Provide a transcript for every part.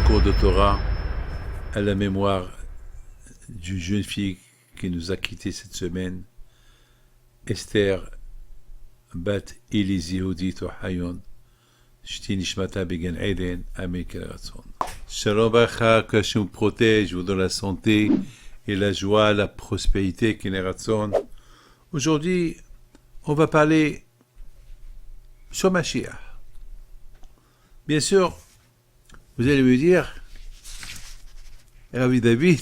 cours de Torah à la mémoire d'une jeune fille qui nous a quittés cette semaine, Esther Bat Eliz Yehudit Ohayon, Shti Nishmata Began Eden, Amen Keratzon. Shalom Bacha, que Hashem vous protège, vous donne la santé et la joie, la prospérité, Keratzon. Aujourd'hui, on va parler sur Mashiach. Bien sûr, vous allez me dire, Rabbi David,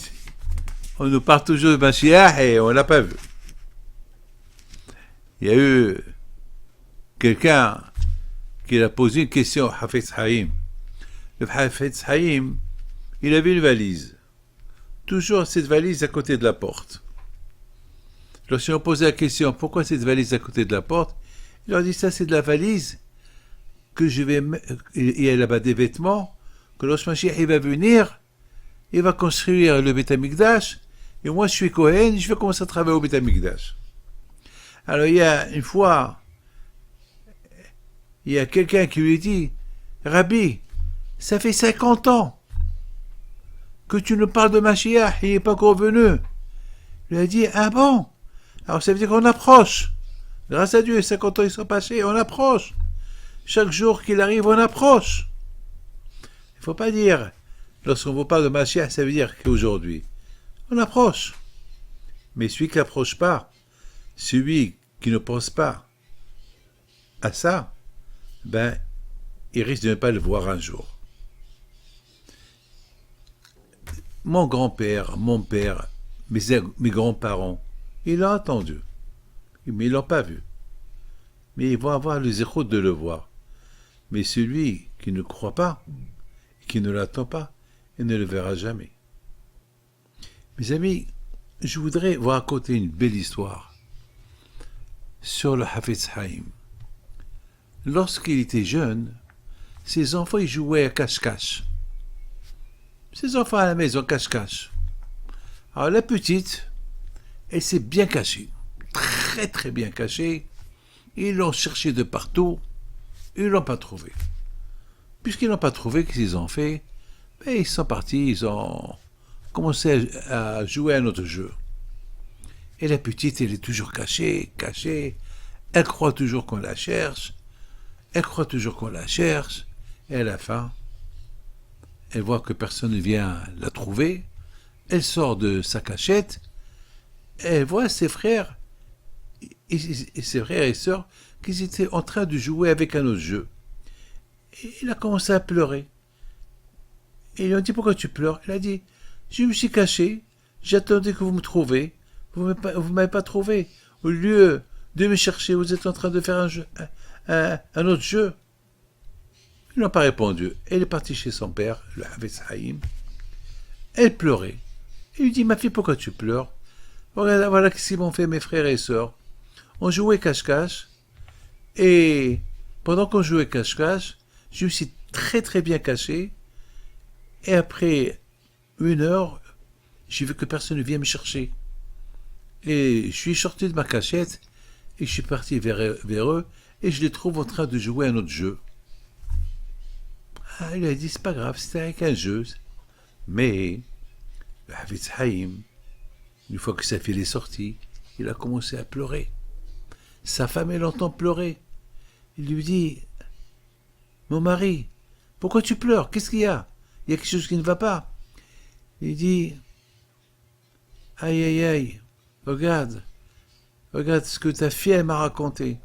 on nous parle toujours de Mashiach et on ne l'a pas vu. Il y a eu quelqu'un qui a posé une question à Hafetz Haïm. Le Hafetz Haïm, il avait une valise. Toujours cette valise à côté de la porte. Lorsqu'ils ont posé la question, pourquoi cette valise à côté de la porte, il leur dit, ça c'est de la valise que je vais mettre, il y a là-bas des vêtements, que lorsque Mashiach il va venir, il va construire le Beth Amikdash, et moi je suis Kohen, je vais commencer à travailler au Beth Amikdash. Alors il y a une fois, il y a quelqu'un qui lui dit, Rabbi, ça fait 50 ans que tu nous parles de Mashiach, il n'est pas encore venu. Il a dit, ah bon? Alors ça veut dire qu'on approche. Grâce à Dieu, 50 ans ils sont passés, on approche. Chaque jour qu'il arrive, on approche. Il ne faut pas dire, lorsqu'on vous parle de Mashiach, ça veut dire qu'aujourd'hui, on approche. Mais celui qui n'approche pas, celui qui ne pense pas à ça, ben, il risque de ne pas le voir un jour. Mon grand-père, mon père, mes grands-parents, ils l'ont entendu, mais ils ne l'ont pas vu. Mais ils vont avoir le zéro de le voir. Mais celui qui ne croit pas, qui ne l'attend pas, il ne le verra jamais. Mes amis, je voudrais vous raconter une belle histoire sur le Hafetz Haïm. Lorsqu'il était jeune, ses enfants ils jouaient à cache-cache. Ses enfants à la maison, cache-cache. Alors la petite, elle s'est bien cachée, très très bien cachée. Ils l'ont cherché de partout, ils ne l'ont pas trouvé. Puisqu'ils n'ont pas trouvé, qu'est-ce qu'ils ont fait? Ben, ils sont partis, ils ont commencé à jouer à un autre jeu. Et la petite, elle est toujours cachée, elle croit toujours qu'on la cherche, et à la fin, elle voit que personne ne vient la trouver, elle sort de sa cachette, et elle voit ses frères et sœurs qu'ils étaient en train de jouer avec un autre jeu. Et il a commencé à pleurer. Et ils lui ont dit, pourquoi tu pleures? Il a dit, je me suis caché, j'attendais que vous me trouviez, vous ne m'avez pas trouvé. Au lieu de me chercher, vous êtes en train de faire un autre jeu. Ils n'ont pas répondu. Elle est partie chez son père, le Hafetz Haïm. Elle pleurait. Il lui dit, ma fille, pourquoi tu pleures? Regarde, voilà ce qu'ils m'ont fait mes frères et sœurs. On jouait cache-cache, et pendant qu'on jouait cache-cache, je me suis très très bien caché, et après 1 heure, j'ai vu que personne ne vient me chercher. Et je suis sorti de ma cachette, et je suis parti vers eux, et je les trouve en train de jouer à un autre jeu. Ah, il a dit, c'est pas grave, c'était avec un jeu. Mais, le Hafetz Haïm, une fois que sa fille est sortie, il a commencé à pleurer. Sa femme, elle entend pleurer. Il lui dit, mon mari, pourquoi tu pleures? Qu'est-ce qu'il y a? Il y a quelque chose qui ne va pas. Il dit, aïe, aïe, aïe, regarde ce que ta fille, elle m'a raconté.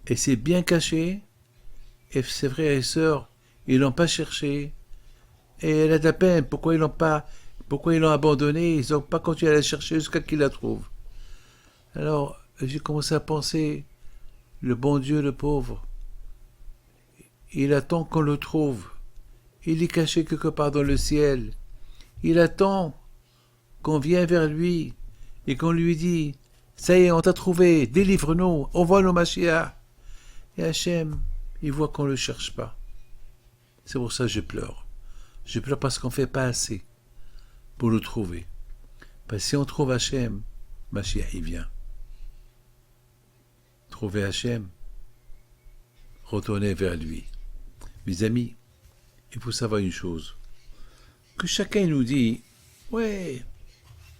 Elle s'est bien cachée, et ses frères et sœurs, ils l'ont pas cherché, et elle a de la peine. Pourquoi ils l'ont abandonnée? Ils n'ont pas continué à la chercher jusqu'à qu'ils la trouvent. Alors, j'ai commencé à penser, le bon Dieu, le pauvre, il attend qu'on le trouve. Il est caché quelque part dans le ciel. Il attend qu'on vienne vers lui et qu'on lui dit, ça y est, on t'a trouvé, délivre-nous, envoie-nous Mashiach. Et Hachem, il voit qu'on ne le cherche pas. C'est pour ça que je pleure. Je pleure parce qu'on ne fait pas assez pour le trouver. Parce que si on trouve Hachem, Mashiach il vient. Trouver Hachem, retourner vers lui. Mes amis, il faut savoir une chose, que chacun nous dit, ouais,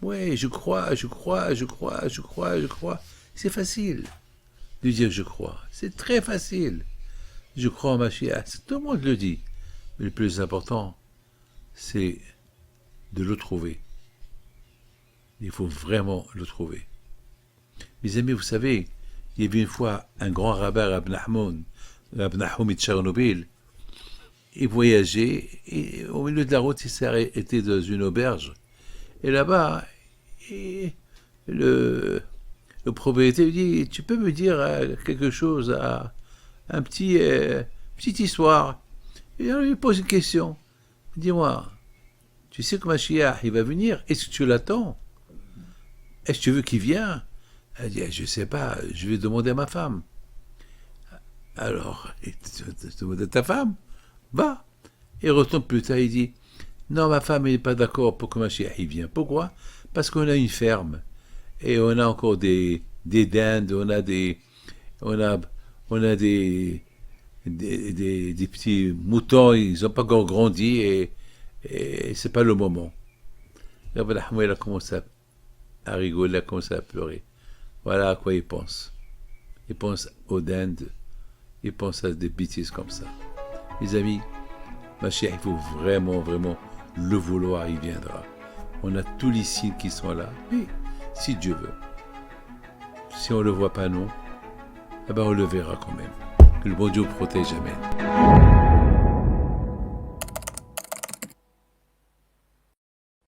ouais, je crois, je crois, je crois, je crois, je crois. C'est facile de dire je crois. C'est très facile. Je crois en Mashiach. Tout le monde le dit. Mais le plus important, c'est de le trouver. Il faut vraiment le trouver. Mes amis, vous savez, il y avait une fois un grand rabbin, Rab Nahum de Tchernobyl. Il voyageait et au milieu de la route, il s'est arrêté dans une auberge. Et là-bas, le propriétaire lui dit, tu peux me dire quelque chose, un petite histoire. Et alors il lui pose une question. Dis-moi, tu sais que Mashiach, il va venir, est-ce que tu l'attends? Est-ce que tu veux qu'il vienne? Elle dit, je sais pas, je vais demander à ma femme. Alors, tu demandes à ta femme? Va. Et retourne plus tard, il dit, non, ma femme n'est pas d'accord pour que Mashiach il vienne. Pourquoi? Parce qu'on a une ferme. Et on a encore des dindes, on a des petits moutons, ils n'ont pas encore grandi et c'est pas le moment. Rabbi Nahum, il a commencé à rigoler, il a commencé à pleurer. Voilà à quoi il pense. Il pense aux dindes, il pense à des bêtises comme ça. Mes amis, Mashiach, il faut vraiment, vraiment le vouloir, il viendra. On a tous les signes qui sont là, mais si Dieu veut. Si on ne le voit pas, non, eh ben on le verra quand même. Que le bon Dieu protège, amen.